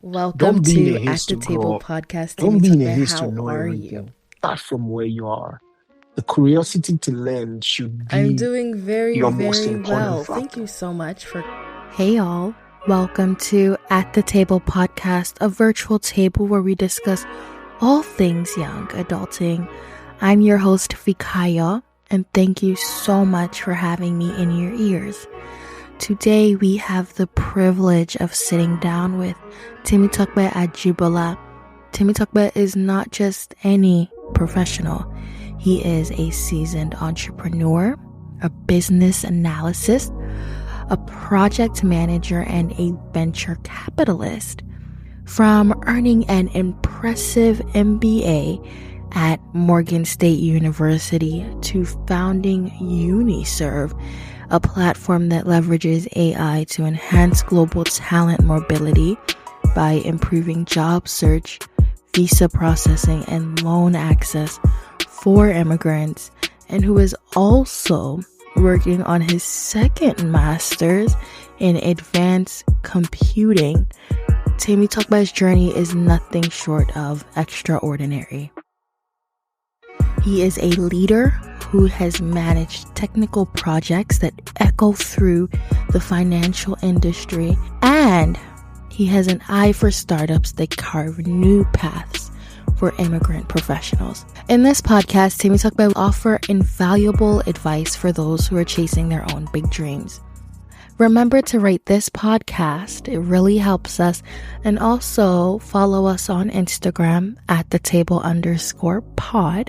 Welcome Don't be in to a At haste the to Table grow up. podcast. Don't be in a Temitope, haste to how know are everything. you? Start from where you are. The curiosity to learn should I'm be doing very, your most very important well. Thank factor. you so much for. Hey, y'all. Welcome to At the Table podcast, a virtual table where we discuss all things young adulting. I'm your host, Fikaya, and thank you so much for having me in your ears. Today, we have the privilege of sitting down with Temitope Ajibola. Temitope is not just any professional. He is a seasoned entrepreneur, a business analyst, a project manager, and a venture capitalist. From earning an impressive MBA at Morgan State University to founding UniServe, a platform that leverages AI to enhance global talent mobility by improving job search, visa processing, and loan access for immigrants, and who is also working on his second master's in advanced computing. Temitope's journey is nothing short of extraordinary. He is a leader who has managed technical projects that echo through the financial industry, and he has an eye for startups that carve new paths for immigrant professionals. In this podcast, Temitope will offer invaluable advice for those who are chasing their own big dreams. Remember to rate this podcast. It really helps us. And also follow us on Instagram at @the_table_pod.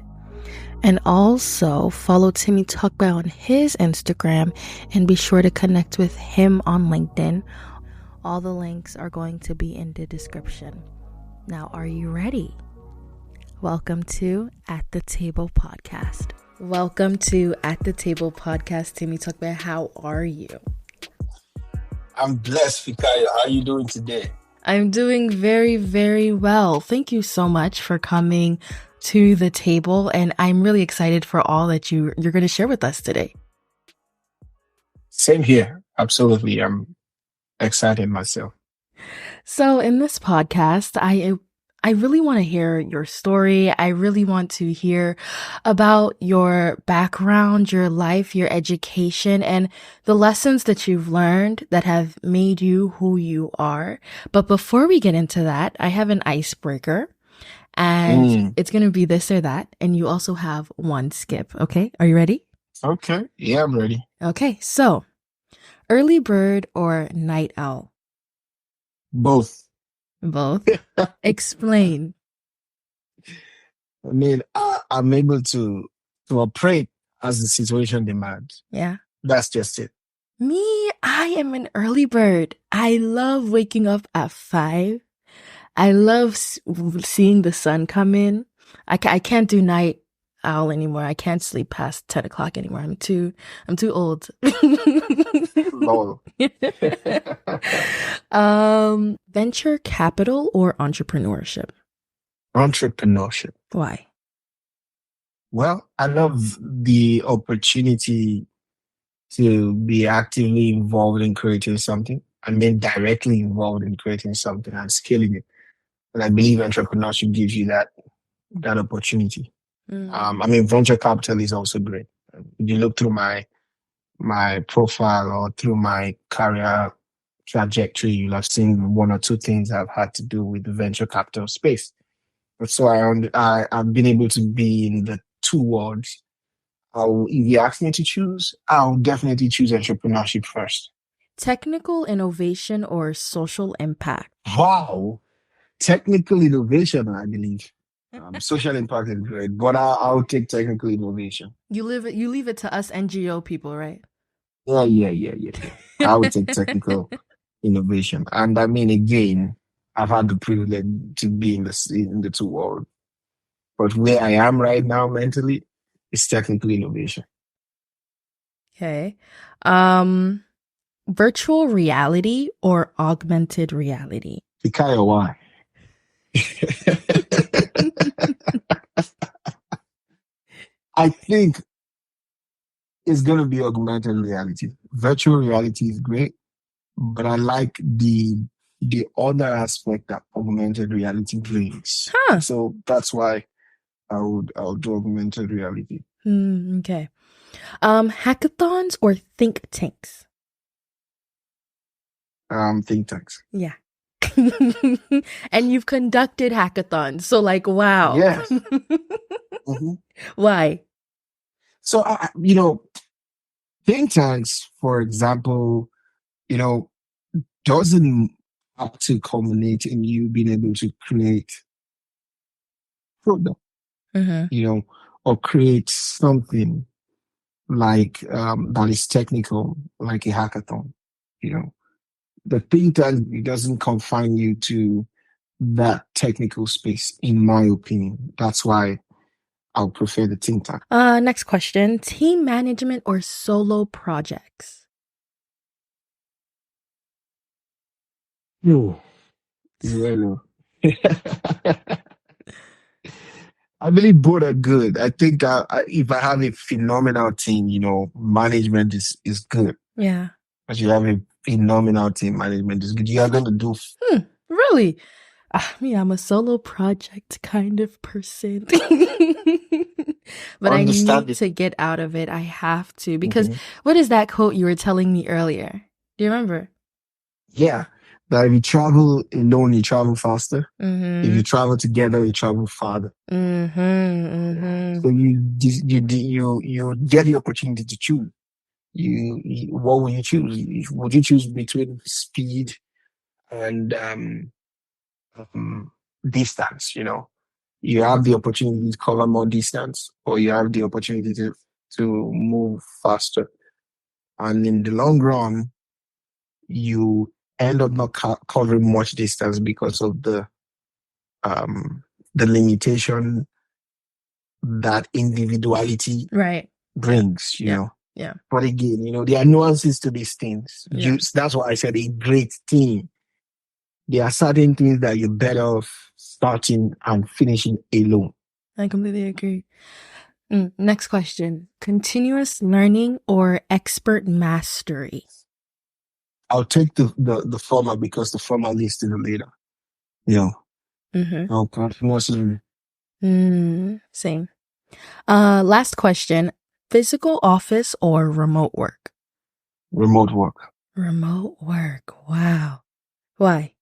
And also follow Temitope on his Instagram and be sure to connect with him on LinkedIn. All the links are going to be in the description. Now, are you ready? Welcome to At the Table podcast. Welcome to At the Table podcast. Temitope, how are you? I'm blessed, Fikaya. How are you doing today? I'm doing very, very well. Thank you so much for coming to the table, and I'm really excited for all that you're going to share with us today. Same here. Absolutely. I'm excited myself. So in this podcast, I really want to hear your story. I really want to hear about your background, your life, your education, and the lessons that you've learned that have made you who you are. But before we get into that, I have an icebreaker. And it's going to be this or that. And you also have one skip. Okay. Are you ready? Okay. Yeah, I'm ready. Okay. So early bird or night owl? Both. Both. Explain. I'm able to operate as the situation demands. Yeah. That's just it. Me, I am an early bird. I love waking up at 5. I love seeing the sun come in. I can't do night owl anymore. I can't sleep past 10 o'clock anymore. I'm too old. Lol. Venture capital or entrepreneurship? Entrepreneurship. Why? Well, I love the opportunity to be actively involved in creating something and then directly involved in creating something and scaling it. And I believe entrepreneurship gives you that opportunity. Venture capital is also great. If you look through my profile or through my career trajectory, you'll have seen one or two things I've had to do with the venture capital space. And so I've been able to be in the two worlds. If you ask me to choose, I'll definitely choose entrepreneurship first. Technical innovation or social impact? Wow. Technical innovation, I believe. Social impact is great, but I'll take technical innovation. You leave it to us NGO people, right? Yeah. I would take technical innovation. And again, I've had the privilege to be in the two worlds. But where I am right now mentally is technical innovation. Okay. Virtual reality or augmented reality? Fikaya, why? I think it's going to be augmented reality. Virtual reality is great, but I like the the other aspect that augmented reality brings. Huh. So that's why I would do augmented reality. Okay. Hackathons or think tanks? Think tanks. Yeah. And you've conducted hackathons. So like, wow. Yes. hmm Why? So think tanks, for example, you know, doesn't have to culminate in you being able to create product, Mm-hmm. or create something like that is technical, like a hackathon. You know, the think tank, it doesn't confine you to that technical space, in my opinion. That's why I'll prefer the think tank. Next question. Team management or solo projects? No, no. I believe both are good. I think if I have a phenomenal team, management is good. Yeah. But you have a phenomenal team, management is good. You are going to do. Really? Me, I'm a solo project kind of person. But I Understand need it. to get out of it. I have to. Because Mhm. what is that quote you were telling me earlier? Do you remember? Yeah. That if you travel alone, you travel faster. If Mm-hmm. you travel together, you travel farther. Mm-hmm. Mm-hmm. So you get the opportunity to choose. What will you choose? Would you choose between speed and um, distance? You have the opportunity to cover more distance, or you have the opportunity to move faster. And in the long run, you end up not covering much distance because of um, the limitation that individuality Right. brings. Yeah. Yeah. But again, there are nuances to these things. Yeah. That's why I said a great team. There are certain things that you're better off starting and finishing alone. I completely agree. Next question. Continuous learning or expert mastery? I'll take the former because the former leads to the later. Yeah. Mm-hmm. I'll continuously Same. Last question. Physical office or remote work? remote work. Remote work. Wow. Why?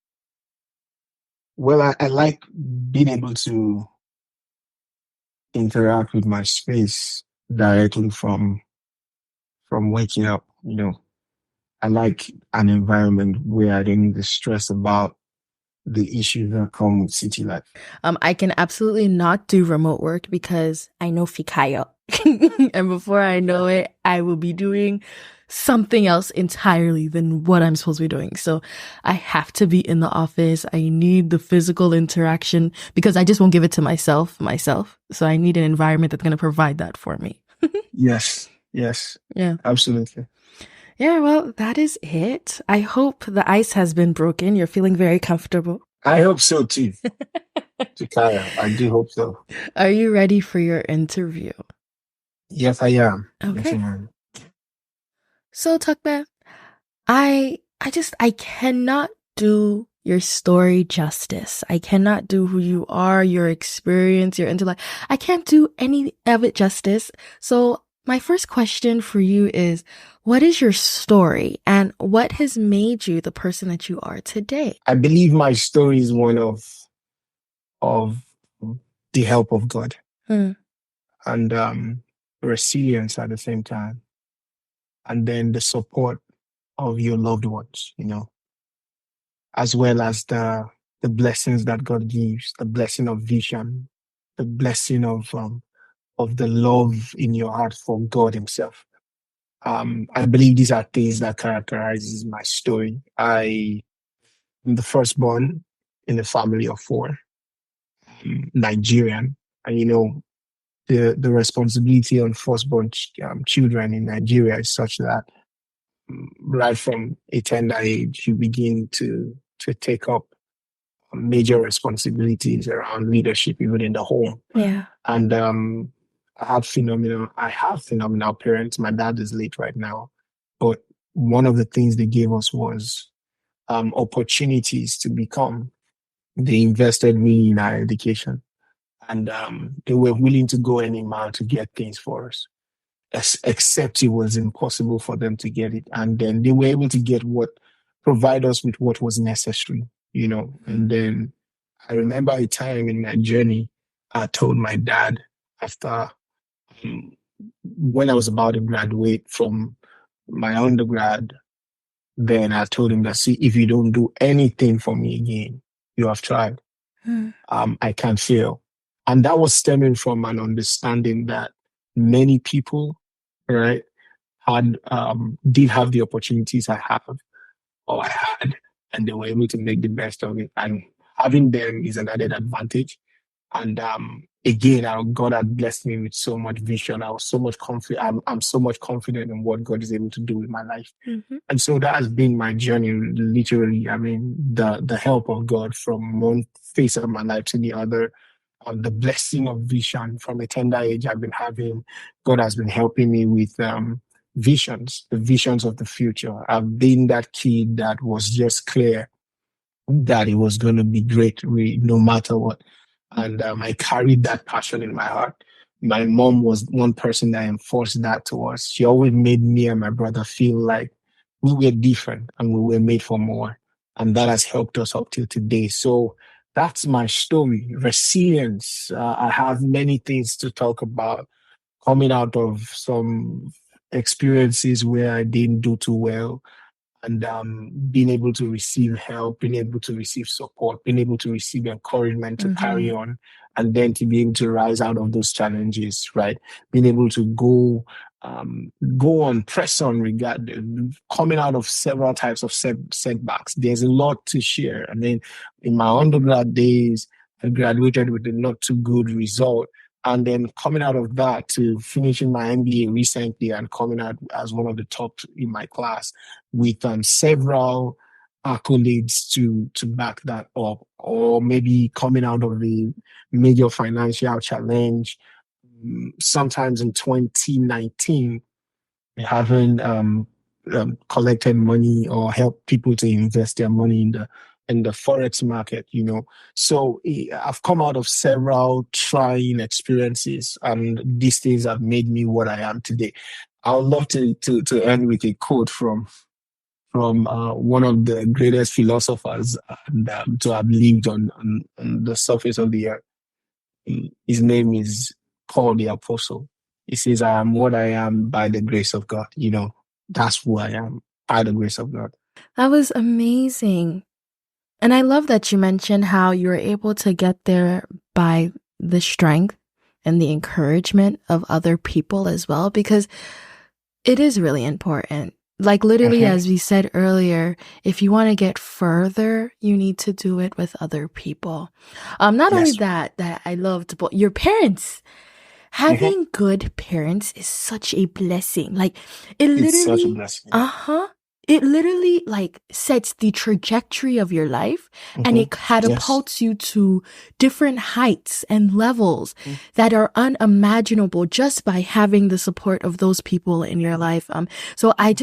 Well, I like being able to interact with my space directly from waking up. I like an environment where I don't need to stress about the issues that come with city life. I can absolutely not do remote work because I know Fikayo. And before I know it, I will be doing something else entirely than what I'm supposed to be doing. So I have to be in the office. I need the physical interaction because I just won't give it to myself. So I need an environment that's going to provide that for me. Yes, Yeah. absolutely. Yeah, well, that is it. I hope the ice has been broken. You're feeling very comfortable. I hope so too, Tukaya. I do hope so. Are you ready for your interview? Yes, I am. Yes, I Okay. am. So, Tukbe, I cannot do your story justice. I cannot do who you are, your experience, your intellect. I can't do any of it justice. So my first question for you is, what is your story and what has made you the person that you are today? I believe my story is one of the help of God Hmm. and resilience at the same time, and then the support of your loved ones, as well as the blessings that God gives, the blessing of vision, the blessing of the love in your heart for God Himself. I believe these are things that characterizes my story. I am the firstborn in a family of four, Nigerian, and the responsibility on firstborn children in Nigeria is such that right from a tender age you begin to take up major responsibilities around leadership, even in the home. Yeah. And I have phenomenal parents. My dad is late right now, but one of the things they gave us was opportunities to become. They invested really in our education, and they were willing to go any mile to get things for us, except it was impossible for them to get it. And then they were able to provide us with what was necessary, you know. And then I remember a time in my journey, I told my dad after um, when I was about to graduate from my undergrad, then I told him that, see, if you don't do anything for me again, you have tried. Mm-hmm. I can't fail. And that was stemming from an understanding that many people, right, did have the opportunities I have or I had, and they were able to make the best of it. And having them is an added advantage. And again, God had blessed me with so much vision. I was so much confident. I'm so much confident in what God is able to do in my life. Mm-hmm. And so that has been my journey, literally. I mean, the help of God from one phase of my life to the other, the blessing of vision from a tender age I've been having. God has been helping me with visions, the visions of the future. I've been that kid that was just clear that it was going to be great no matter what. And I carried that passion in my heart. My mom was one person that enforced that to us. She always made me and my brother feel like we were different and we were made for more. And that has helped us up till today. So that's my story. Resilience. I have many things to talk about coming out of some experiences where I didn't do too well, and being able to receive help, being able to receive support, being able to receive encouragement to Mm-hmm. carry on, and then to be able to rise out of those challenges, right? Being able to go on, press on, coming out of several types of setbacks. There's a lot to share. I mean, in my undergrad days, I graduated with a not too good result. And then coming out of that to finishing my MBA recently and coming out as one of the top in my class with several accolades to back that up, or maybe coming out of a major financial challenge. Sometimes in 2019, having collected money or helped people to invest their money in the forex market, you know. So I've come out of several trying experiences, and these things have made me what I am today. I would love to end with a quote from one of the greatest philosophers to have lived on the surface of the earth. His name is Paul the Apostle. He says, I am what I am by the grace of God. You know, that's who I am by the grace of God. That was amazing. And I love that you mentioned how you were able to get there by the strength and the encouragement of other people as well, because it is really important. Like literally, Mm-hmm. as we said earlier, if you want to get further, you need to do it with other people. Not only Yes. that I loved, but your parents. Mm-hmm. Having good parents is such a blessing. Like It's such a blessing. it literally like sets the trajectory of your life, and Mm-hmm. it Yes. catapults you to different heights and levels that are unimaginable just by having the support of those people in your life. So I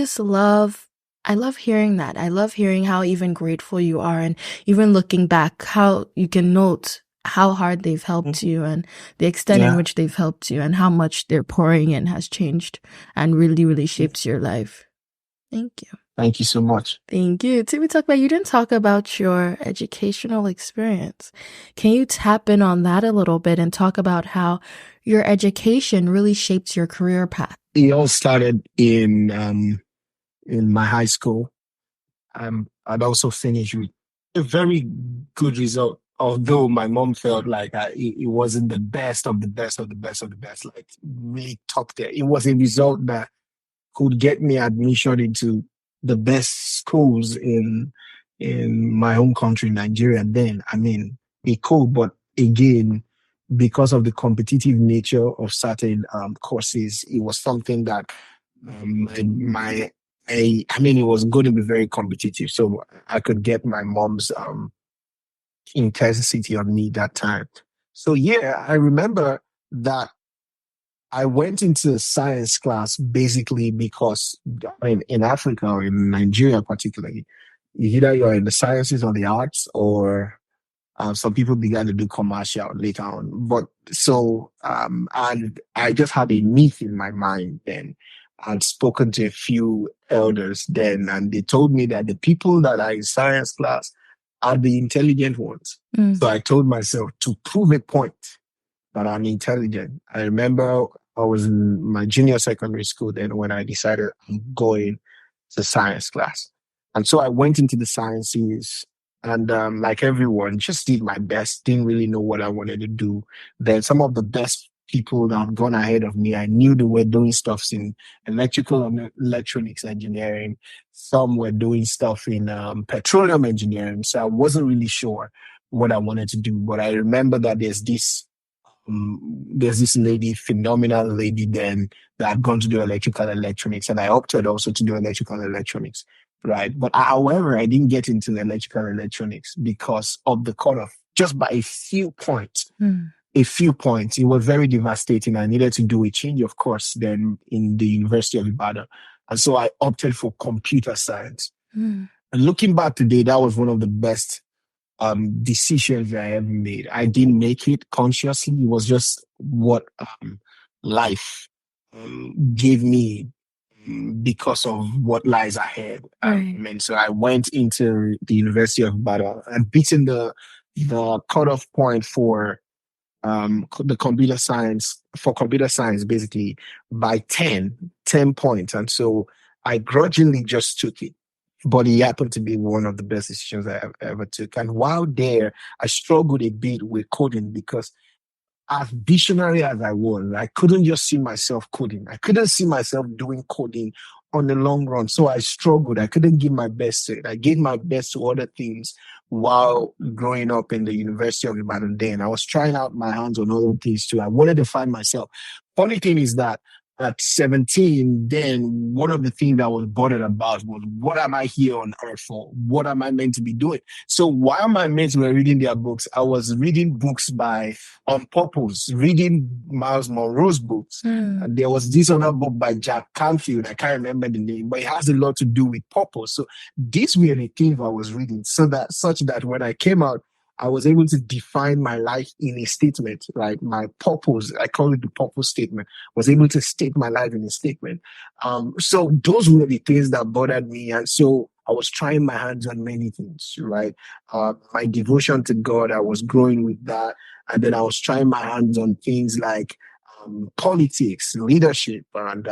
love hearing that. I love hearing how even grateful you are, and even looking back, how you can note how hard they've Mm-hmm. helped you and the extent in Yeah. which they've helped you and how much their pouring in has changed and really, really shapes your life. Thank you. Thank you so much. Thank you. You didn't talk about your educational experience. Can you tap in on that a little bit and talk about how your education really shapes your career path? It all started in my high school. I'd also finished with a very good result, although my mom felt like it wasn't the best of the best of the best of the best, like really top there. It was a result that could get me admission into the best schools in my home country, Nigeria. Then, I mean, it could, but again, because of the competitive nature of certain courses, it was something that my I mean, it was going to be very competitive, so I could get my mom's intensity on me that time. So yeah, I remember that I went into a science class basically because in Africa or in Nigeria particularly, Either you're in the sciences or the arts, or some people began to do commercial later on. But so, and I just had a myth in my mind then. I'd spoken to a few elders then, and they told me that the people that are in science class are the intelligent ones. Mm. So I told myself to prove a point that I'm intelligent. I remember I was in my junior secondary school then when I decided I'm going to science class. And so I went into the sciences and like everyone, just did my best, didn't really know what I wanted to do. Then some of the best people that have gone ahead of me, I knew they were doing stuff in electrical and electronics engineering. Some were doing stuff in petroleum engineering. So I wasn't really sure what I wanted to do. But I remember that there's this lady, phenomenal lady then, that had gone to do electrical electronics, and I opted also to do electrical electronics, right? But however, I didn't get into electrical electronics because of the cutoff, just by a few points. Mm. A few points. It was very devastating. I needed to do a change of course then in the University of Ibadan. And so I opted for computer science. Mm. And looking back today, that was one of the best decisions I ever made. I didn't make it consciously. It was just what life gave me because of what lies ahead. Right. So I went into the University of Ibadan and beating the cutoff point for the computer science basically by 10 points. And so I grudgingly just took it. But it happened to be one of the best decisions I ever took. And while there, I struggled a bit with coding because as visionary as I was, I couldn't just see myself coding. I couldn't see myself doing coding on the long run. So I struggled. I couldn't give my best to it. I gave my best to other things while growing up in the University of Ibadan then. I was trying out my hands on other things too. I wanted to find myself. Funny thing is that at 17, then one of the things that I was bothered about was what am I here on earth for? What am I meant to be doing? So while my mates were reading their books, I was reading books by on purpose, reading Miles Monroe's books. Mm. And there was this other book by Jack Canfield. I can't remember the name, but it has a lot to do with purpose. So these were the things I was reading, so that such that when I came out, I was able to define my life in a statement, like my purpose. I call it the purpose statement. Was able to state my life in a statement. So those were the things that bothered me, and so I was trying my hands on many things, right? My devotion to God, I was growing with that. And then I was trying my hands on things like politics, leadership, and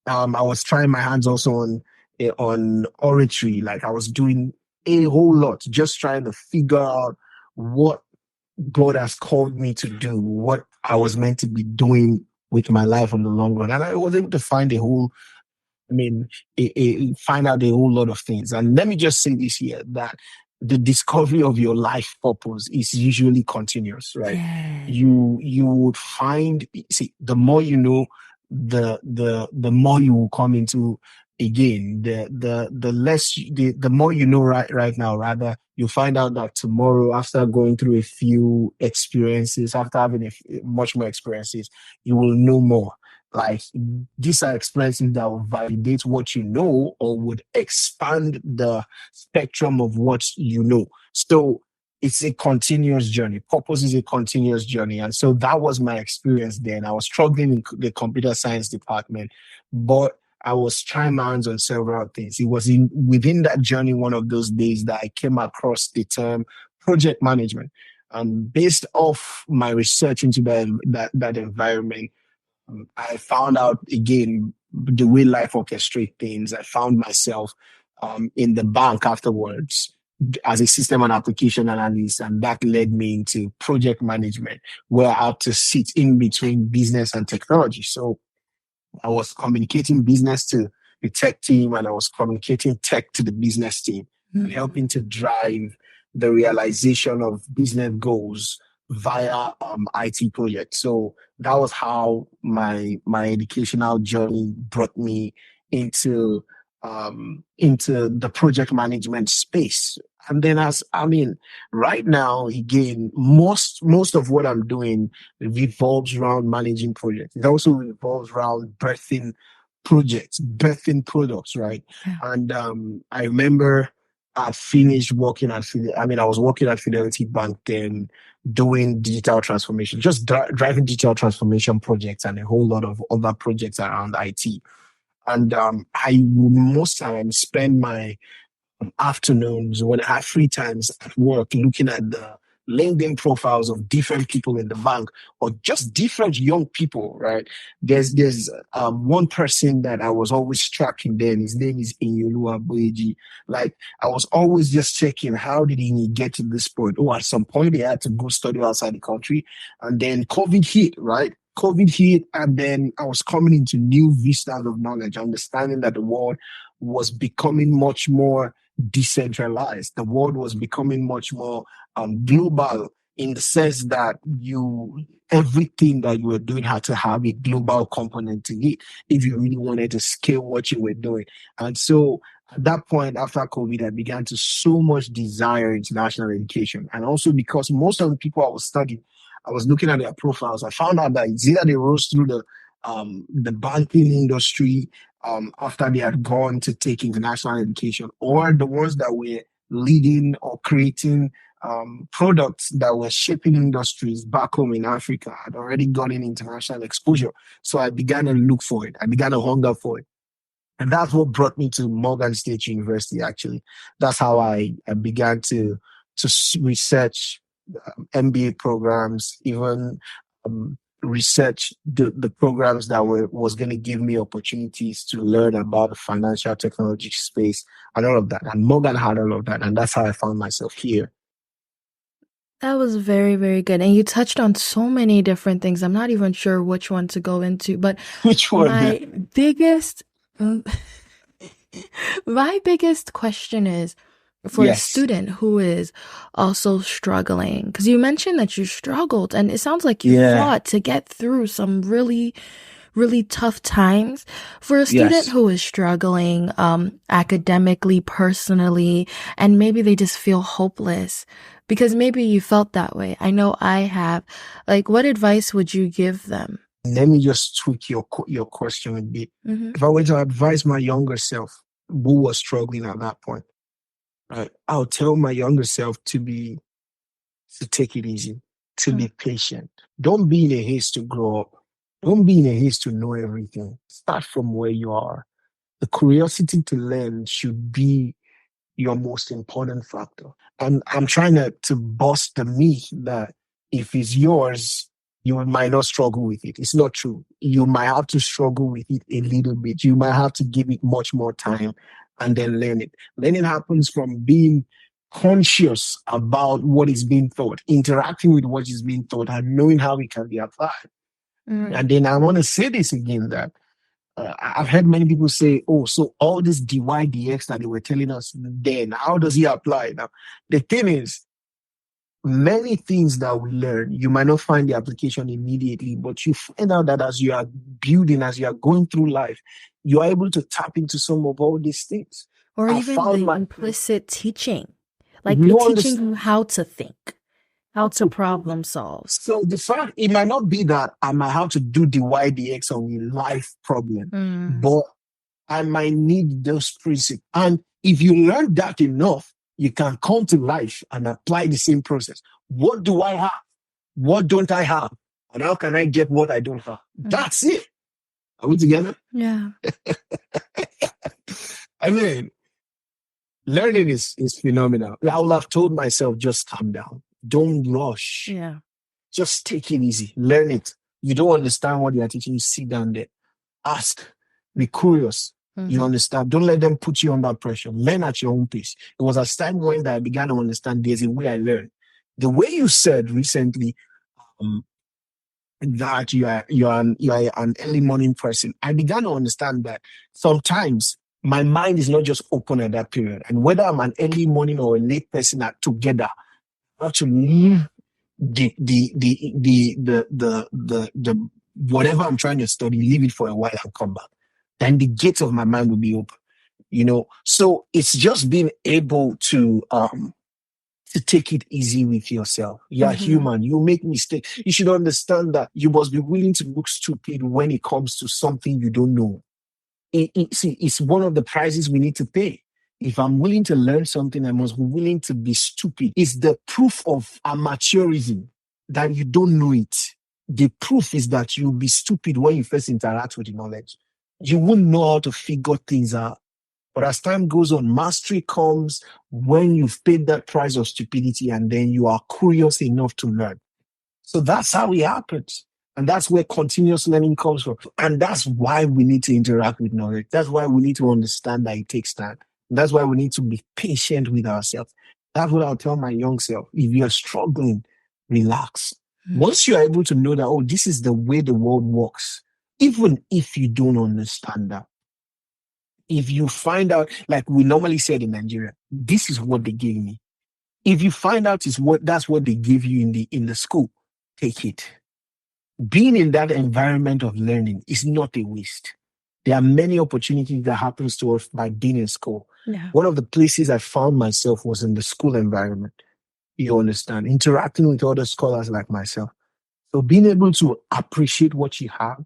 I was trying my hands also on oratory. Like I was doing a whole lot, just trying to figure out what God has called me to do, what I was meant to be doing with my life on the long run. And I was able to find I mean, find out a whole lot of things. And let me just say this here that the discovery of your life purpose is usually continuous, right? Yes. You would find, see, the more you know, the more you will come into again. The less the more you know right now, rather, you find out that tomorrow, after going through a few experiences, after having much more experiences, you will know more. Like these are experiences that will validate what you know or would expand the spectrum of what you know. So it's a continuous journey. Purpose is a continuous journey. And so that was my experience then. I was struggling in the computer science department, but I was trying my hands on several things. It was within that journey, one of those days that I came across the term project management. Based off my research into that environment, I found out again the way life orchestrates things. I found myself in the bank afterwards as a system and application analyst, and that led me into project management, where I had to sit in between business and technology. So I was communicating business to the tech team, and I was communicating tech to the business team, and Mm. helping to drive the realization of business goals via IT projects. So that was how my educational journey brought me into the project management space. And then right now, again, most of what I'm doing revolves around managing projects. It also revolves around birthing projects, birthing products, right? Yeah. And I remember I finished working at I mean, I was working at Fidelity Bank then, doing digital transformation, just driving digital transformation projects and a whole lot of other projects around IT. And I would most times spend my afternoons when I have free times at work looking at the LinkedIn profiles of different people in the bank or just different young people, right? There's one person that I was always tracking then. His name is Inyolu Aboyeji. Like I was always just checking how did he get to this point? Oh, at some point he had to go study outside the country. And then COVID hit, right? COVID hit, and then I was coming into new vistas of knowledge, understanding that the world was becoming much more decentralized. The world was becoming much more global in the sense that everything that you were doing had to have a global component to it if you really wanted to scale what you were doing. And so at that point after COVID, I began to so much desire international education. And also because most of the people I was studying, I was looking at their profiles, I found out that it's either they rose through the banking industry after they had gone to take international education, or the ones that were leading or creating products that were shaping industries back home in Africa had already gotten international exposure. So I began to look for it. I began to hunger for it. And that's what brought me to Morgan State University, actually. That's how I began to research MBA programs, even research the programs that was going to give me opportunities to learn about the financial technology space and all of that. And Morgan had all of that. And that's how I found myself here. That was very, very good. And you touched on so many different things. I'm not even sure which one to go into, but Which one? my biggest my biggest question is for a Yes. student who is also struggling, because you mentioned that you struggled and it sounds like you Yeah. fought to get through some really, really tough times. For a student Yes. who is struggling academically, personally, and maybe they just feel hopeless because maybe you felt that way. I know I have. Like, what advice would you give them? Let me just tweak your question a bit. If I were to advise my younger self who was struggling at that point, right, I'll tell my younger self to take it easy, to be patient. Don't be in a haste to grow up. Don't be in a haste to know everything. Start from where you are. The curiosity to learn should be your most important factor. And I'm trying to bust the myth that if it's yours, you might not struggle with it. It's not true. You might have to struggle with it a little bit. You might have to give it much more time and then learn it. Learning happens from being conscious about what is being taught, interacting with what is being taught, and knowing how it can be applied. And then I want to say this again that I've heard many people say, oh, so all this dy dx that they were telling us then, how does he apply? Now, the thing is, many things that we learn, you might not find the application immediately, but you find out that as you are building, as you are going through life, you are able to tap into some of all these things. Or I even found the my implicit teaching, like you teaching understand. you how to think, how to problem solve. So the fact it might not be that I might have to do the ydx on a life problem, but I might need those principles. And if you learn that enough, you can come to life and apply the same process. What do I have? What don't I have? And how can I get what I don't have? That's it. Are we together? Yeah. I mean, learning is phenomenal. I would have told myself, just calm down. Don't rush. Yeah. Just take it easy. Learn it. You don't understand what they are teaching you, sit down there. Ask. Be curious. You understand? Don't let them put you under pressure. Learn at your own pace. It was a time when I began to understand there's a way I learn. The way you said recently that you are an early morning person, I began to understand that sometimes my mind is not just open at that period. And whether I'm an early morning or a late person together, I have to leave the whatever I'm trying to study, leave it for a while and come back. Then the gates of my mind will be open. So it's just being able to take it easy with yourself. You're human. You make mistakes. You should understand that you must be willing to look stupid when it comes to something you don't know. See, it's one of the prices we need to pay. If I'm willing to learn something, I must be willing to be stupid. It's the proof of amateurism that you don't know it. The proof is that you'll be stupid when you first interact with the knowledge. You won't know how to figure things out. But as time goes on, mastery comes when you've paid that price of stupidity and then you are curious enough to learn. So that's how it happens. And that's where continuous learning comes from. And that's why we need to interact with knowledge. That's why we need to understand that it takes time. That's why we need to be patient with ourselves. That's what I'll tell my young self. If you're struggling, relax. Once you're able to know that, oh, this is the way the world works, even if you don't understand that, if you find out, like we normally said in Nigeria, this is what they gave me. If you find out that's what they give you in the school, take it. Being in that environment of learning is not a waste. There are many opportunities that happens to us by being in school. Yeah. One of the places I found myself was in the school environment. You understand, interacting with other scholars like myself. So being able to appreciate what you have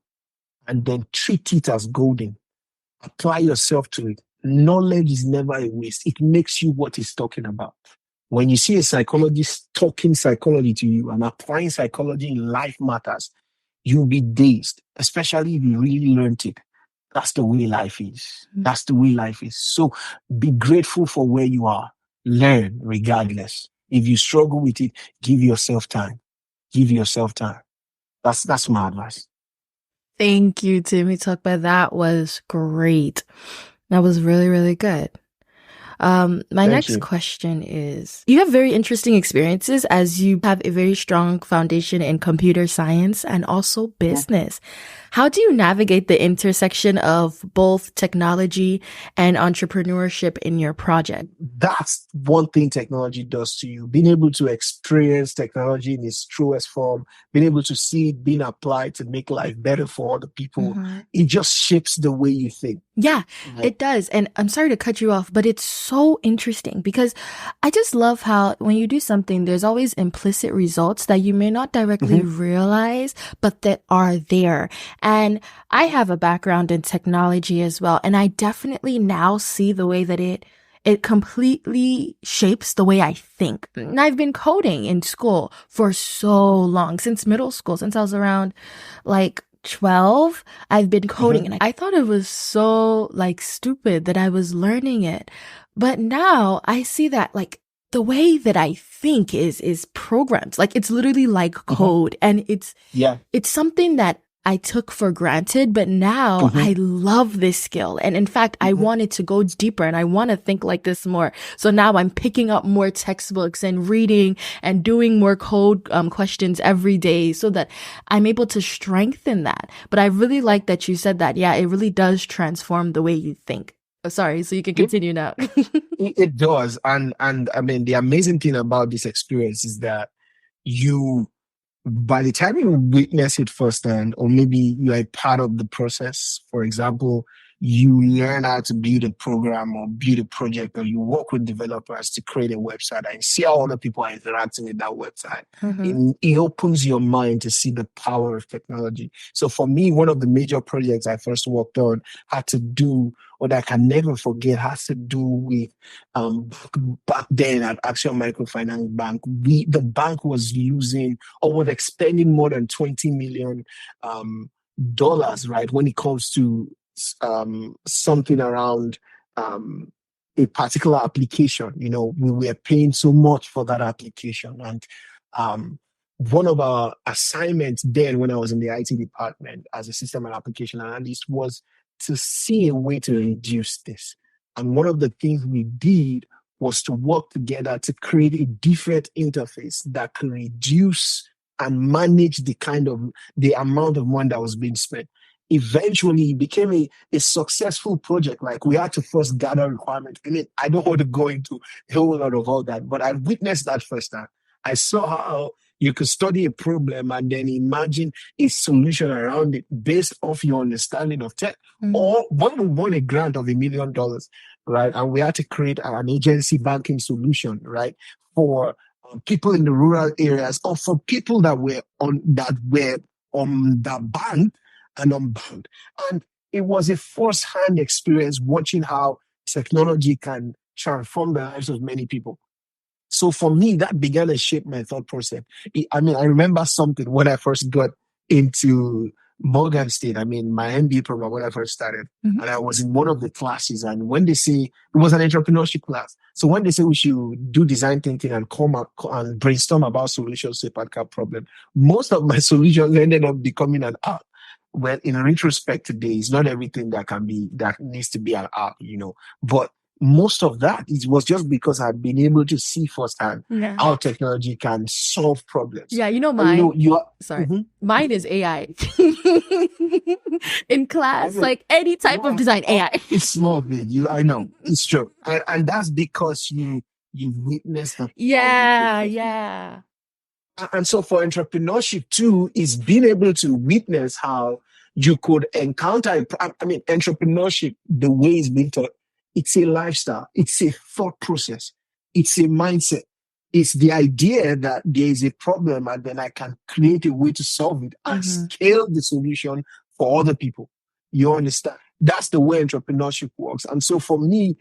and then treat it as golden, apply yourself to it. Knowledge is never a waste. It makes you what it's talking about. When you see a psychologist talking psychology to you and applying psychology in life matters, you'll be dazed, especially if you really learned it. That's the way life is. That's the way life is. So be grateful for where you are. Learn regardless. If you struggle with it, give yourself time. Give yourself time. That's my advice. Thank you, Temitope. That was great. That was really, really good. My Thank next you. question is, you have very interesting experiences as you have a very strong foundation in computer science and also business. How do you navigate the intersection of both technology and entrepreneurship in your project? That's one thing technology does to you. Being able to experience technology in its truest form, being able to see it being applied to make life better for other people, it just shapes the way you think. Yeah, it does. And I'm sorry to cut you off, but it's so interesting because I just love how when you do something, there's always implicit results that you may not directly realize, but that are there. And I have a background in technology as well. And I definitely now see the way that it completely shapes the way I think. And I've been coding in school for so long, since middle school, since I was around like 12, I've been coding and I thought it was so like stupid that I was learning it. But now I see that like the way that I think is programmed. Like it's literally like code and it's something that I took for granted, but now I love this skill. And in fact, I wanted to go deeper and I want to think like this more. So now I'm picking up more textbooks and reading and doing more code questions every day so that I'm able to strengthen that. But I really like that you said that. Yeah, it really does transform the way you think. Oh, sorry, so you can continue now. It does. And I mean, the amazing thing about this experience is that by the time you witness it firsthand, or maybe you are a part of the process, for example, you learn how to build a program or build a project, or you work with developers to create a website and see how other people are interacting with that website. It opens your mind to see the power of technology. So for me, one of the major projects I first worked on had to do, or that I can never forget, has to do with back then at Action Microfinance Bank. The bank was losing or was expending more than $20 million dollars, right, when it comes to something around a particular application. You know, we were paying so much for that application. And one of our assignments then when I was in the IT department as a system and application analyst was to see a way to reduce this. And one of the things we did was to work together to create a different interface that could reduce and manage the amount of money that was being spent. Eventually, it became a successful project. Like we had to first gather requirements. I mean, I don't want to go into a whole lot of all that, but I witnessed that firsthand. I saw how you could study a problem and then imagine a solution around it based off your understanding of tech. Or when we won a grant of $1 million, right, and we had to create an agency banking solution, right, for people in the rural areas, or for people that were on the bank and unbound. And it was a first-hand experience watching how technology can transform the lives of many people. So for me, that began to shape my thought process. I remember something when I first got into Morgan State. I mean, my MBA program when I first started, and I was in one of the classes. And when they say it was an entrepreneurship class, so when they say we should do design thinking and come up and brainstorm about solutions to a particular problem, most of my solutions ended up becoming an art. Well, in retrospect today, it's not everything that needs to be an art, but most of that it was just because I've been able to see firsthand how technology can solve problems. Yeah, you know And mine. you are Sorry, mine is AI. In class, like any type of design, AI. It's small, big. I know it's true, and that's because you witnessed the Yeah. and so for entrepreneurship too, is being able to witness how you could encounter, I mean, entrepreneurship, the way it's being taught, it's a lifestyle, it's a thought process, it's a mindset. It's the idea that there is a problem and then I can create a way to solve it and scale the solution for other people. You understand? That's the way entrepreneurship works. And so for me,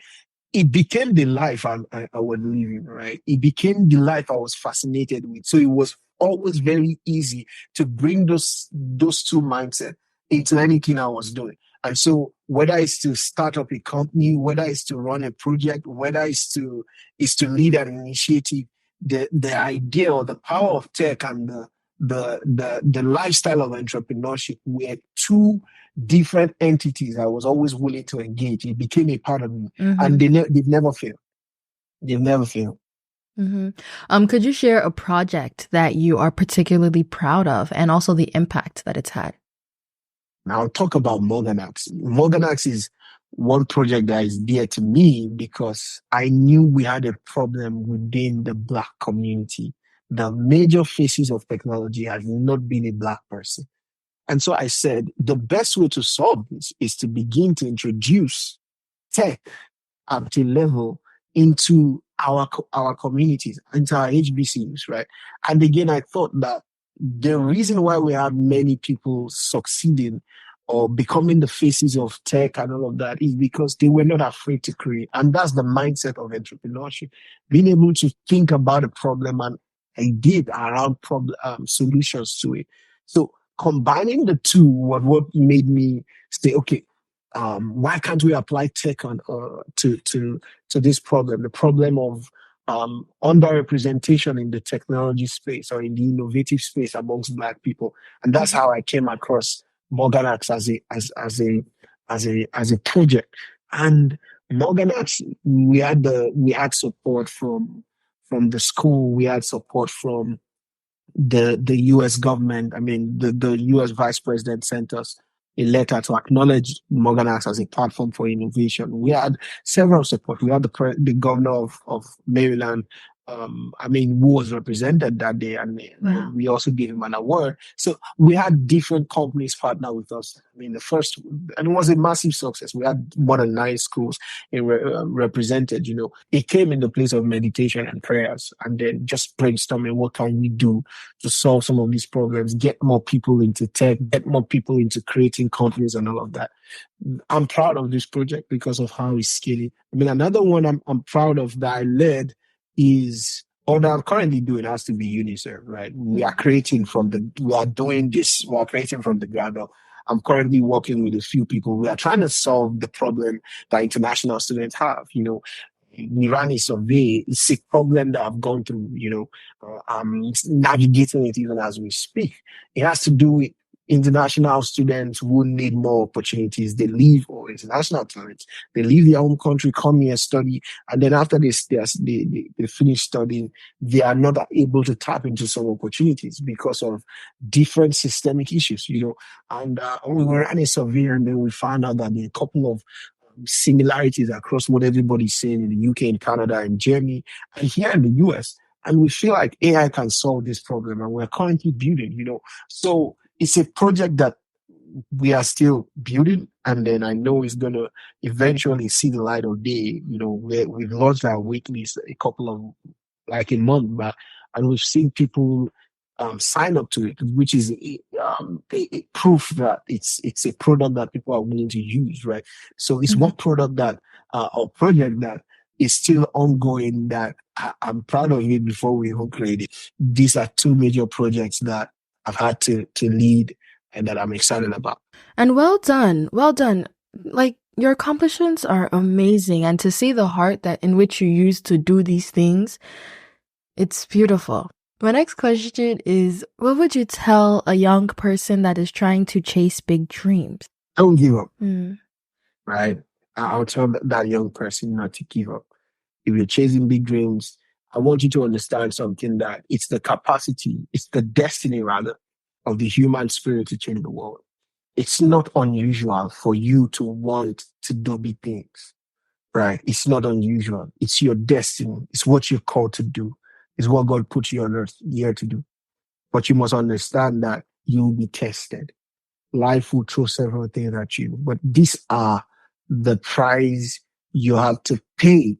it became the life I was living, right? It became the life I was fascinated with. So it was always very easy to bring those two mindsets into anything I was doing. And so whether it's to start up a company, whether it's to run a project, whether it's to lead an initiative, the idea or the power of tech and the lifestyle of entrepreneurship were two different entities I was always willing to engage. It became a part of me, and they've never failed. They've never failed. Could you share a project that you are particularly proud of, and also the impact that it's had? Now I'll talk about Morganax. Morganax is one project that is dear to me because I knew we had a problem within the Black community. The major faces of technology has not been a Black person. And so I said, the best way to solve this is to begin to introduce tech at a level into our communities, into our HBCUs, right? And again, I thought that the reason why we have many people succeeding or becoming the faces of tech and all of that is because they were not afraid to create. And that's the mindset of entrepreneurship, being able to think about a problem and idea around solutions to it. So combining the two was what made me say, okay, why can't we apply tech on to this problem, the problem of underrepresentation in the technology space or in the innovative space amongst Black people? And that's how I came across Morganax as a project. And Morganax, we had support from the school, we had support from the US government. I mean, the US vice president sent us a letter to acknowledge Morganax as a platform for innovation. We had several support. We had the governor of Maryland, who was represented that day, and we also gave him an award. So we had different companies partner with us. I mean, and it was a massive success. We had more than 9 schools represented. It came in the place of meditation and prayers, and then just brainstorming what can we do to solve some of these problems, get more people into tech, get more people into creating companies and all of that. I'm proud of this project because of how it's scaling. I mean, another one I'm proud of that I led is, or that I'm currently doing, has to be UNICEF, right? We are creating from the ground up. I'm currently working with a few people. We are trying to solve the problem that international students have. We ran a survey. It's a problem that I've gone through, navigating it even as we speak. It has to do with international students who need more opportunities. They leave, or international talents, they leave their home country, come here, study, and then after they finish studying, they are not able to tap into some opportunities because of different systemic issues, And we ran a survey, and then we found out that there are a couple of similarities across what everybody's saying in the UK, in Canada, in Germany, and here in the US. And we feel like AI can solve this problem, and we're currently building, So it's a project that we are still building, and then I know it's going to eventually see the light of day. We've launched our wait list a month back, and we've seen people sign up to it, which is a proof that it's a product that people are willing to use, right? So it's one product that or project that is still ongoing that I'm proud of it before we even create it. These are two major projects that I've had to lead and that I'm excited about. And well done. Well done. Like, your accomplishments are amazing. And to see the heart that in which you use to do these things, it's beautiful. My next question is, what would you tell a young person that is trying to chase big dreams? Don't give up, Mm. right? I'll tell that young person not to give up. If you're chasing big dreams, I want you to understand something, that it's the capacity, it's the destiny rather, of the human spirit to change the world. It's not unusual for you to want to do big things, right? It's not unusual. It's your destiny. It's what you're called to do. It's what God put you on earth here to do. But you must understand that you'll be tested. Life will throw several things at you, but these are the price you have to pay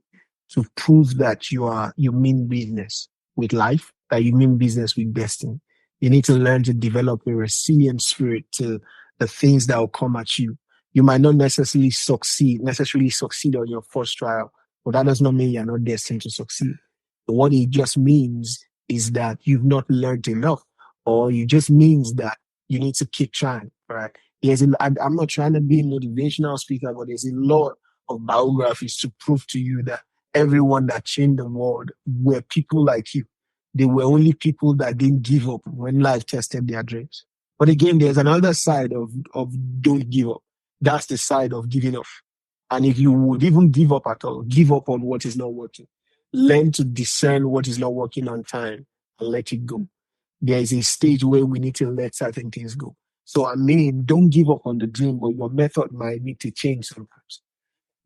to prove that you mean business with life, that you mean business with destiny. You need to learn to develop a resilient spirit to the things that will come at you. You might not necessarily succeed on your first trial, but that does not mean you're not destined to succeed. What it just means is that you've not learned enough, or it just means that you need to keep trying, right? I'm not trying to be a motivational speaker, but there's a lot of biographies to prove to you that everyone that changed the world were people like you. They were only people that didn't give up when life tested their dreams. But again, there's another side of don't give up. That's the side of giving up. And if you would even give up at all, give up on what is not working. Learn to discern what is not working on time and let it go. There is a stage where we need to let certain things go. So, I mean, don't give up on the dream, but your method might need to change sometimes.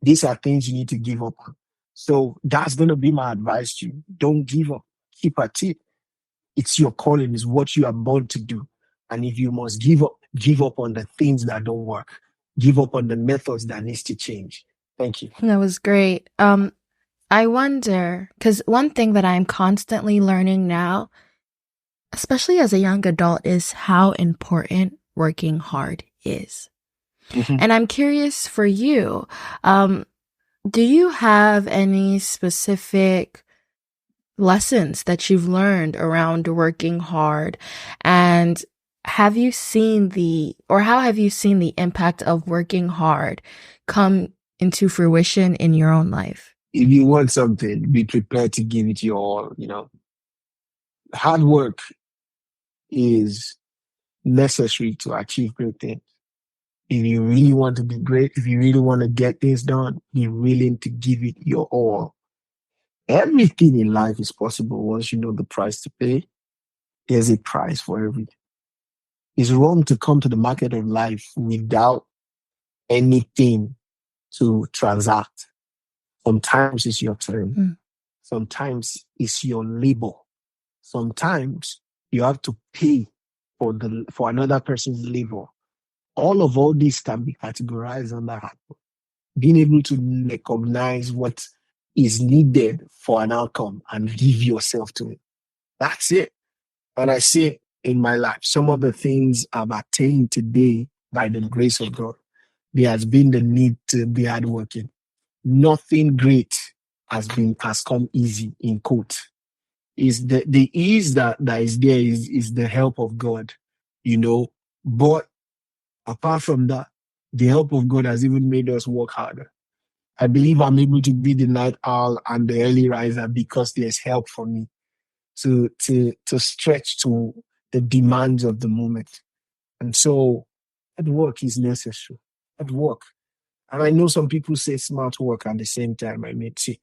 These are things you need to give up on. So, that's going to be my advice to you. Don't give up. Keep at it. It's your calling, it's what you are born to do. And if you must give up on the things that don't work. Give up on the methods that needs to change. Thank you. That was great. I wonder, because one thing that I'm constantly learning now, especially as a young adult, is how important working hard is. Mhm. And I'm curious for you, do you have any specific lessons that you've learned around working hard? And how have you seen the impact of working hard come into fruition in your own life? If you want something, be prepared to give it your all, Hard work is necessary to achieve great things. If you really want to be great, if you really want to get things done, be willing to give it your all. Everything in life is possible once you know the price to pay. There's a price for everything. It's wrong to come to the market of life without anything to transact. Sometimes it's your turn. Mm. Sometimes it's your labor. Sometimes you have to pay for another person's labor. All these can be categorized under hard work. Being able to recognize what is needed for an outcome and give yourself to it. That's it. And I see it in my life. Some of the things I've attained today by the grace of God, there has been the need to be hardworking. Nothing great has come easy, in quote. Is the ease that is there is the help of God, But apart from that, the help of God has even made us work harder. I believe I'm able to be the night owl and the early riser because there's help for me to stretch to the demands of the moment. And so hard work is necessary. Hard work. And I know some people say smart work at the same time. I mean, see,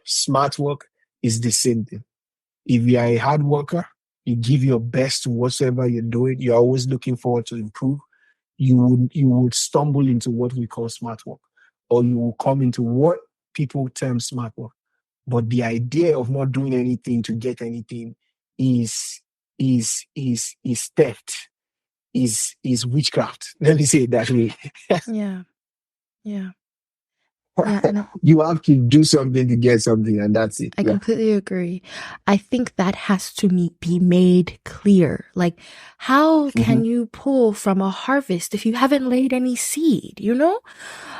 smart work is the same thing. If you are a hard worker, you give your best to whatever you're doing, you're always looking forward to improve, you would stumble into what we call smart work, or you will come into what people term smart work. But the idea of not doing anything to get anything is is theft, is witchcraft. Let me say it that way. Yeah. Yeah. Yeah, and You have to do something to get something, and that's it. I Yeah. completely agree. I think that has to be made clear. Like, how Mm-hmm. can you pull from a harvest if you haven't laid any seed, you know?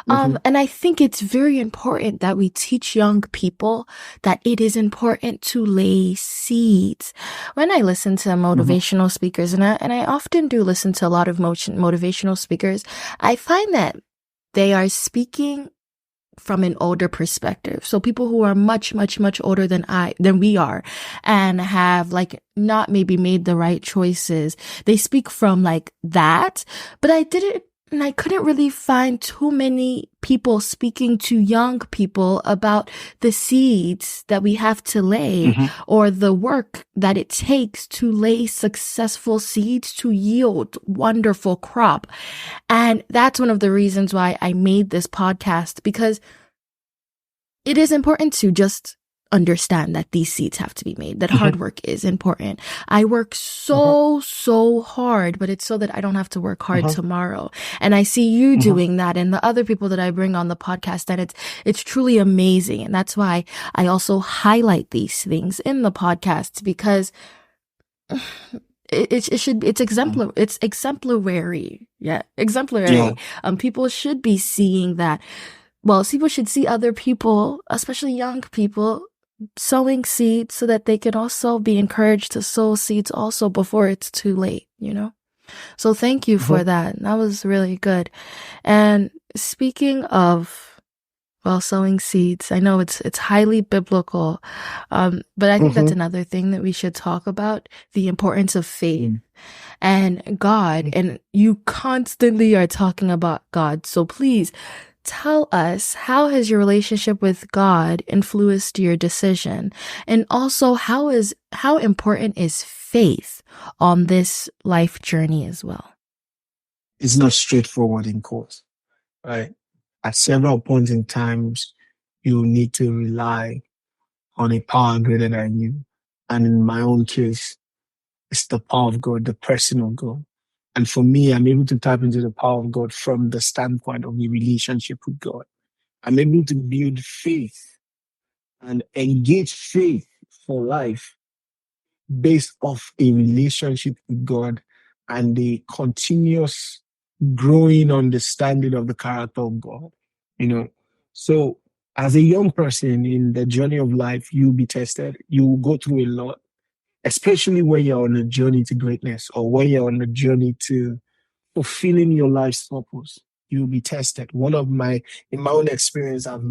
Mm-hmm. And I think it's very important that we teach young people that it is important to lay seeds. When I listen to Mm-hmm. motivational speakers, and I often do listen to a lot of motivational speakers, I find that they are speaking from an older perspective. So people who are much, much, much older than we are and have like not maybe made the right choices. They speak from like that, but I couldn't really find too many people speaking to young people about the seeds that we have to lay Mm-hmm. or the work that it takes to lay successful seeds to yield wonderful crop. And that's one of the reasons why I made this podcast, because it is important to just understand that these seeds have to be made, that Mm-hmm. hard work is important. I work Uh-huh. so hard, but it's so that I don't have to work hard Uh-huh. tomorrow. And I see you Uh-huh. doing that and the other people that I bring on the podcast, and it's truly amazing. And that's why I also highlight these things in the podcast, because it's exemplary. Yeah, Yeah. exemplary. People should be seeing that. Well, people should see other people, especially young people, sowing seeds so that they can also be encouraged to sow seeds also before it's too late, you know? So thank you Uh-huh. for that. That was really good. And speaking of, well, sowing seeds, I know it's highly biblical. But I think that's Uh-huh. another thing that we should talk about, the importance of faith Mm. and God. And you constantly are talking about God. So please tell us, how has your relationship with God influenced your decision? And also, how important is faith on this life journey as well? It's not straightforward in course, right? At several points in times, you need to rely on a power greater than you. And in my own case, it's the power of God, the person of God. And for me, I'm able to tap into the power of God from the standpoint of a relationship with God. I'm able to build faith and engage faith for life based off a relationship with God and the continuous growing understanding of the character of God. You know, so as a young person in the journey of life, you'll be tested. You will go through a lot, especially when you're on a journey to greatness or when you're on a journey to fulfilling your life's purpose. You'll be tested. In my own experience, I've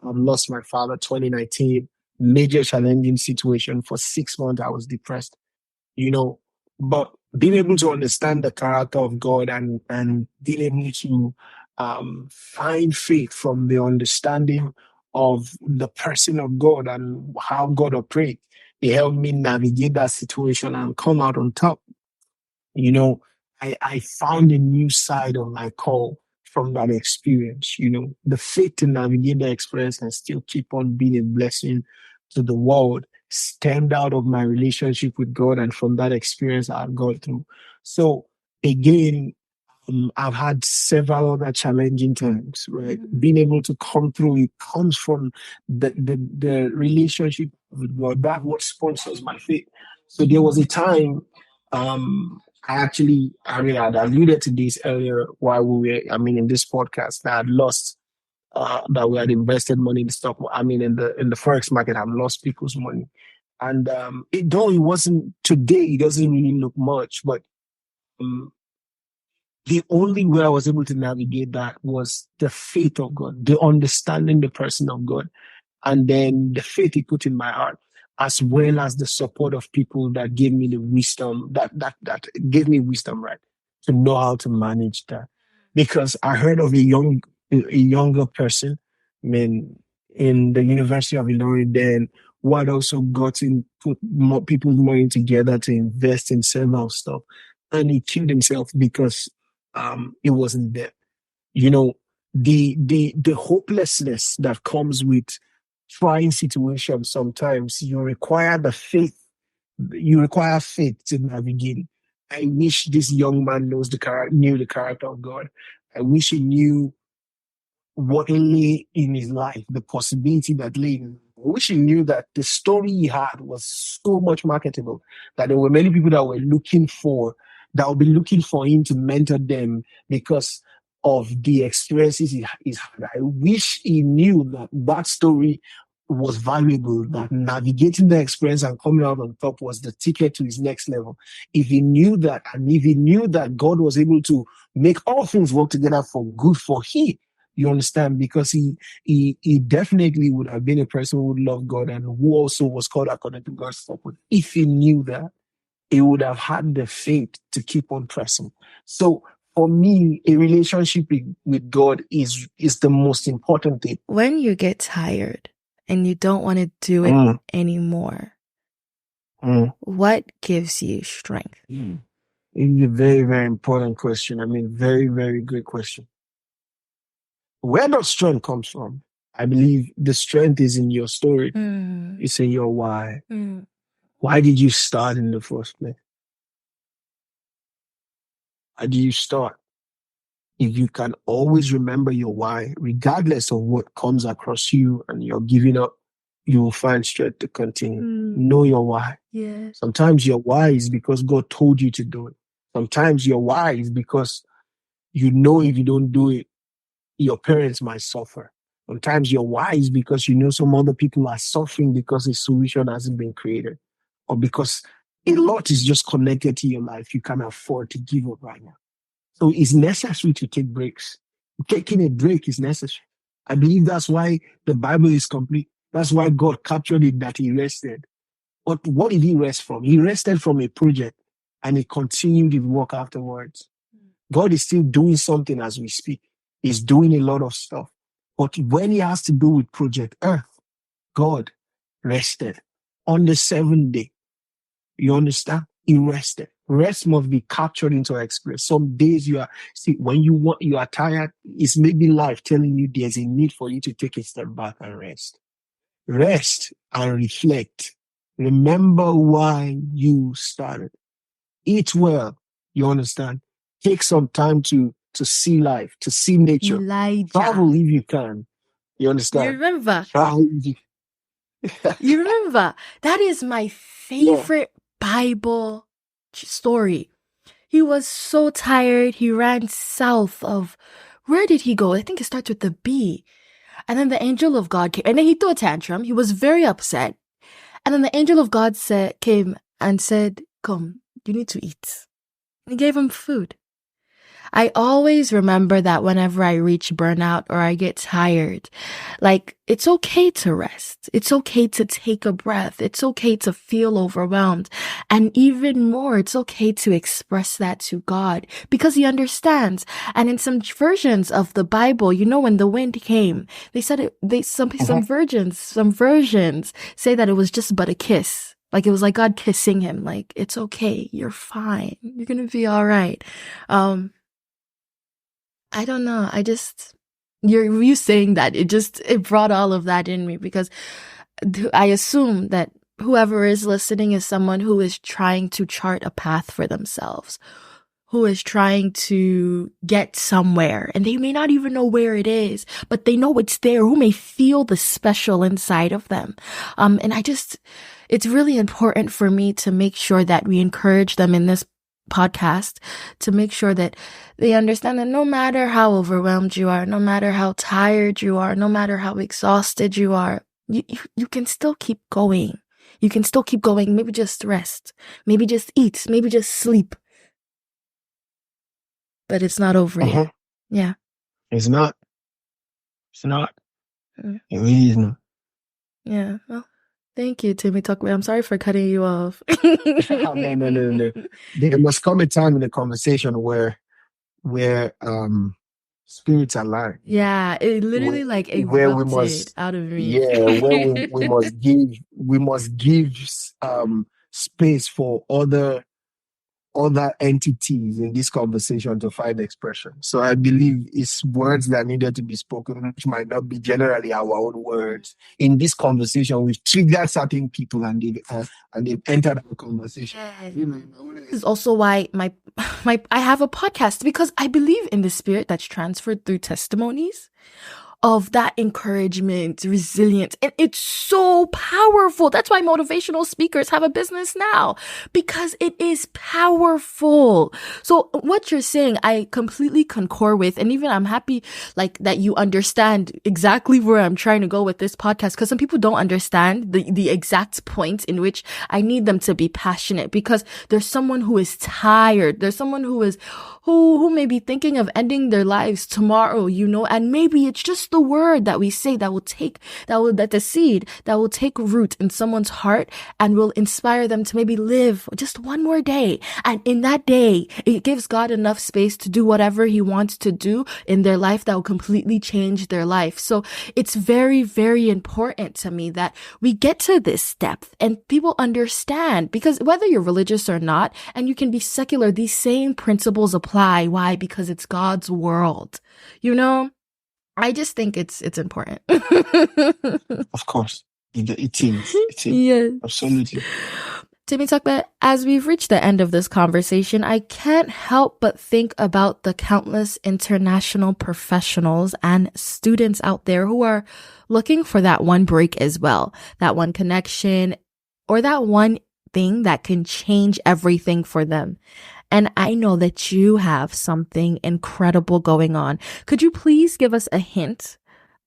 lost my father 2019, major challenging situation. For 6 months, I was depressed, you know, but being able to understand the character of God and being able to find faith from the understanding of the person of God and how God operates, it helped me navigate that situation and come out on top. You know, I found a new side of my call from that experience. You know, the faith to navigate the experience and still keep on being a blessing to the world stemmed out of my relationship with God and from that experience I've gone through. So again, I've had several other challenging times, right? Being able to come through it comes from the relationship with God. That what sponsors my faith. So there was a time, I'd alluded to this earlier while in this podcast, that I had lost, that we had invested money in the stock. In the forex market, I've lost people's money, and though it wasn't today, it doesn't really look much, but. Um, the only way I was able to navigate that was the faith of God, the understanding the person of God, and then the faith He put in my heart, as well as the support of people that gave me the wisdom that gave me wisdom, right, to know how to manage that. Because I heard of a younger person, I mean, in the University of Illinois, then who had also gotten put more people's money together to invest in several stuff, and he killed himself because it wasn't there. You know, the hopelessness that comes with trying situations. Sometimes you require faith to navigate. I wish this young man knew the character of God. I wish he knew what lay in his life, the possibility that lay in. I wish he knew that the story he had was so much marketable, that there were many people that were looking for, that would be looking for him to mentor them because of the experiences he's had. I wish he knew that that story was valuable, that navigating the experience and coming out on top was the ticket to his next level. If he knew that, and if he knew that God was able to make all things work together for good for him, you understand? Because he definitely would have been a person who would love God and who also was called according to God's purpose. If he knew that, he would have had the faith to keep on pressing. So for me, a relationship with God is the most important thing. When you get tired and you don't want to do it anymore, what gives you strength? It's a very, very important question. I mean, very, very good question. Where does strength comes from? I believe the strength is in your story. It's in your why. Why did you start in the first place? Why do you start? If you can always remember your why, regardless of what comes across you and you're giving up, you will find strength to continue. Know your why. Yeah. Sometimes your why is because God told you to do it. Sometimes your why is because you know if you don't do it, your parents might suffer. Sometimes your why is because you know some other people are suffering because a solution hasn't been created, or because a lot is just connected to your life. You can't afford to give up right now. So it's necessary to take breaks. Taking a break is necessary. I believe that's why the Bible is complete. That's why God captured it that he rested. But what did he rest from? He rested from a project and he continued his work afterwards. God is still doing something as we speak. He's doing a lot of stuff. But when he has to do with Project Earth, God rested on the seventh day. You understand? He rested. Rest must be captured into our experience. Some days when you are tired, it's maybe life telling you there's a need for you to take a step back and rest. Rest and reflect. Remember why you started. Eat well. You understand? Take some time to see life, to see nature. Elijah. Travel if you can. You understand? You remember? Travel You remember? That is my favorite Bible story. He was so tired. He ran south of, where did he go? I think it starts with the B. And then the angel of God came, and then he threw a tantrum. He was very upset. And then the angel of God came and said, come, you need to eat. And he gave him food. I always remember that whenever I reach burnout or I get tired, like, it's okay to rest. It's okay to take a breath. It's okay to feel overwhelmed. And even more, it's okay to express that to God because he understands. And in some versions of the Bible, when the wind came, they said some versions say that it was just but a kiss. Like, it was like God kissing him. Like, it's okay. You're fine. You're going to be all right. I don't know. You saying that, it brought all of that in me because I assume that whoever is listening is someone who is trying to chart a path for themselves, who is trying to get somewhere, and they may not even know where it is, but they know it's there, who may feel the special inside of them. And it's really important for me to make sure that we encourage them in this podcast, to make sure that they understand that no matter how overwhelmed you are, no matter how tired you are, no matter how exhausted you are, you can still keep going. You can still keep going. Maybe just rest. Maybe just eat. Maybe just sleep. But it's not over yet. Yeah. It's not. It's not. It really is not. Yeah. Well, thank you, Temitope. I'm sorry for cutting you off. No. There must come a time in the conversation where spirits align. Yeah, it literally erupted out of me. Yeah, where we must give space for other entities in this conversation to find expression. So I believe it's words that needed to be spoken, which might not be generally our own words. In this conversation, we've triggered certain people and they've entered our conversation. This is also why I have a podcast, because I believe in the spirit that's transferred through testimonies. of that encouragement, resilience. And it's so powerful. That's why motivational speakers have a business now, because it is powerful. So what you're saying, I completely concur with. And even I'm happy like that you understand exactly where I'm trying to go with this podcast. Because some people don't understand the exact point in which I need them to be passionate, because there's someone who is tired. There's someone who may be thinking of ending their lives tomorrow, and maybe it's just the word that we say that the seed that will take root in someone's heart and will inspire them to maybe live just one more day. And in that day, it gives God enough space to do whatever he wants to do in their life that will completely change their life. So it's very, very important to me that we get to this depth and people understand, because whether you're religious or not, and you can be secular, these same principles apply. Why? Because it's God's world. I just think it's important. Of course. It is. Yes. Absolutely. Temitope, as we've reached the end of this conversation, I can't help but think about the countless international professionals and students out there who are looking for that one break as well, that one connection, or that one thing that can change everything for them. And I know that you have something incredible going on. Could you please give us a hint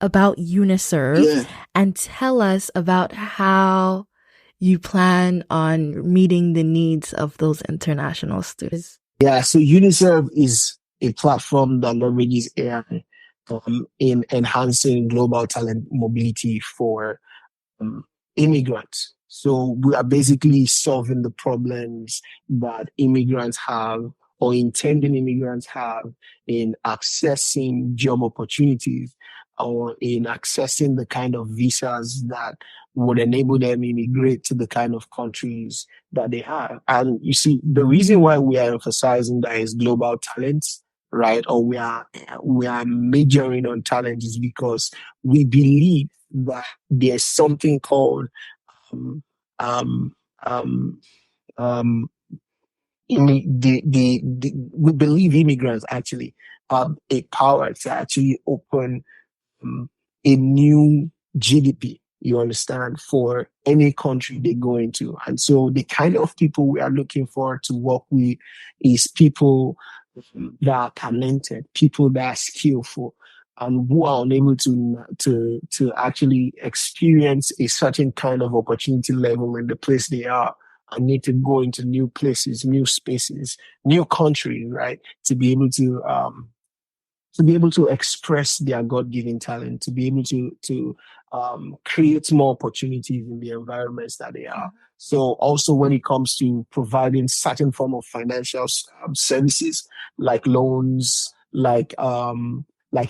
about UniServe and tell us about how you plan on meeting the needs of those international students? Yeah, so UniServe is a platform that leverages AI in enhancing global talent mobility for immigrants. So we are basically solving the problems that immigrants have, or intending immigrants have, in accessing job opportunities, or in accessing the kind of visas that would enable them immigrate to the kind of countries that they have. And you see, the reason why we are emphasizing that is global talents, right? Or we are majoring on talent, is because we believe that there's something called um, um, um, um, we believe immigrants actually have a power to actually open a new GDP, you understand, for any country they go into. And so the kind of people we are looking for to work with is people that are talented, people that are skillful, and who are unable to actually experience a certain kind of opportunity level in the place they are, and need to go into new places, new spaces, new countries, right? To be able to express their God-given talent, to be able to create more opportunities in the environments that they are. So also when it comes to providing certain form of financial services, like loans, like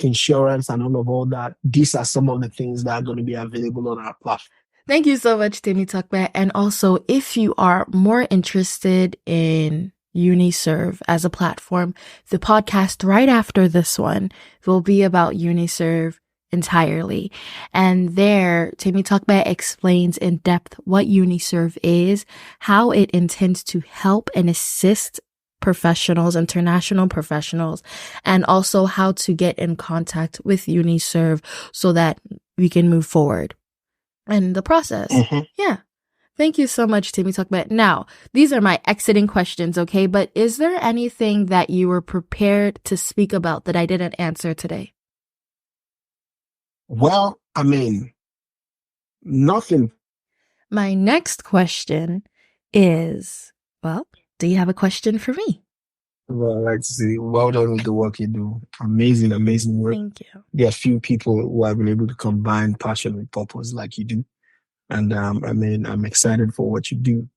insurance and all that, these are some of the things that are going to be available on our platform. Thank you so much, Temitope. And also, if you are more interested in UniServe as a platform, the podcast right after this one will be about UniServe entirely. And there, Temitope explains in depth what UniServe is, how it intends to help and assist professionals, international professionals, and also how to get in contact with UniServe so that we can move forward in the process. Yeah. Thank you so much, Temitope. Now, these are my exiting questions, okay? But is there anything that you were prepared to speak about that I didn't answer today? Well, I mean, nothing. My next question is, well, do you have a question for me? Well, I'd like to say, well done with the work you do. Amazing, amazing work. Thank you. There are few people who have been able to combine passion with purpose like you do. And I mean, I'm excited for what you do.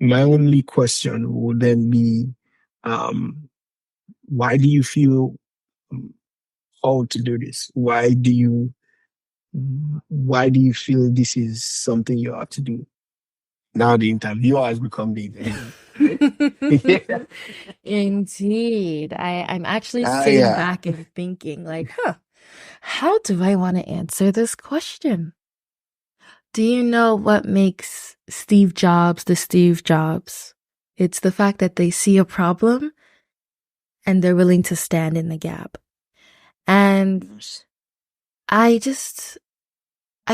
My only question would then be, why do you feel called to do this? Why do you feel this is something you ought to do? Now the interviewer has become the interviewer. Indeed. I'm actually sitting back and thinking like, how do I want to answer this question? Do you know what makes Steve Jobs the Steve Jobs? It's the fact that they see a problem and they're willing to stand in the gap. And I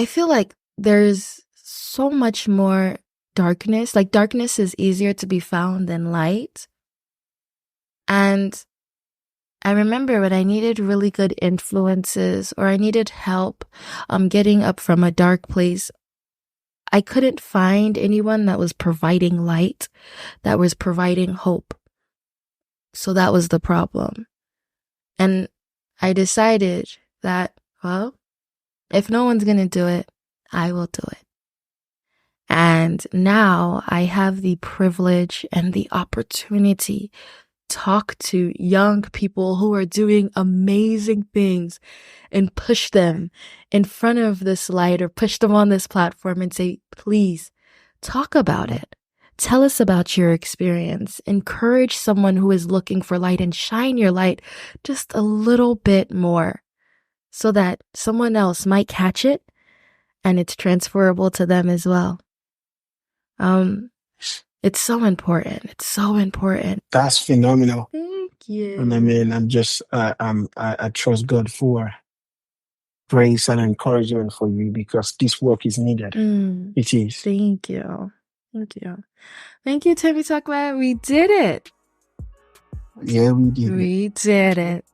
feel like there's so much more darkness. Like darkness is easier to be found than light. And I remember when I needed really good influences or I needed help getting up from a dark place, I couldn't find anyone that was providing light, that was providing hope. So that was the problem. And I decided that, well, if no one's going to do it, I will do it. And now I have the privilege and the opportunity to talk to young people who are doing amazing things and push them in front of this light or push them on this platform and say, please talk about it. Tell us about your experience. Encourage someone who is looking for light and shine your light just a little bit more so that someone else might catch it and it's transferable to them as well. It's so important. It's so important. That's phenomenal. Thank you. And I mean, I trust God for grace and encouragement for you because this work is needed. It is. Thank you. Thank you. Thank you, Temitope. We did it. Yeah, we did. We did it.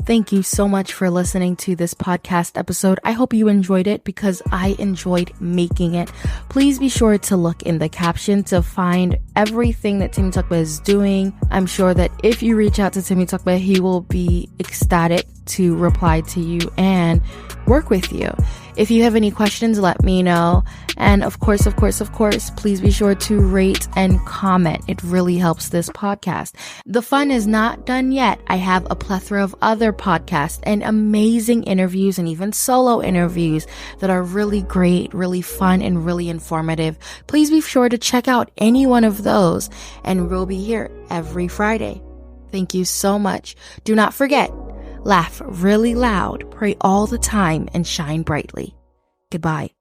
Thank you so much for listening to this podcast episode. I hope you enjoyed it because I enjoyed making it. Please be sure to look in the caption to find everything that Temitope is doing. I'm sure that if you reach out to Temitope, he will be ecstatic to reply to you and work with you. If you have any questions, let me know. And of course, please be sure to rate and comment. It really helps this podcast. The fun is not done yet. I have a plethora of other podcasts and amazing interviews and even solo interviews that are really great, really fun, and really informative. Please be sure to check out any one of those, and we'll be here every Friday. Thank you so much. Do not forget, laugh really loud, pray all the time, and shine brightly. Goodbye.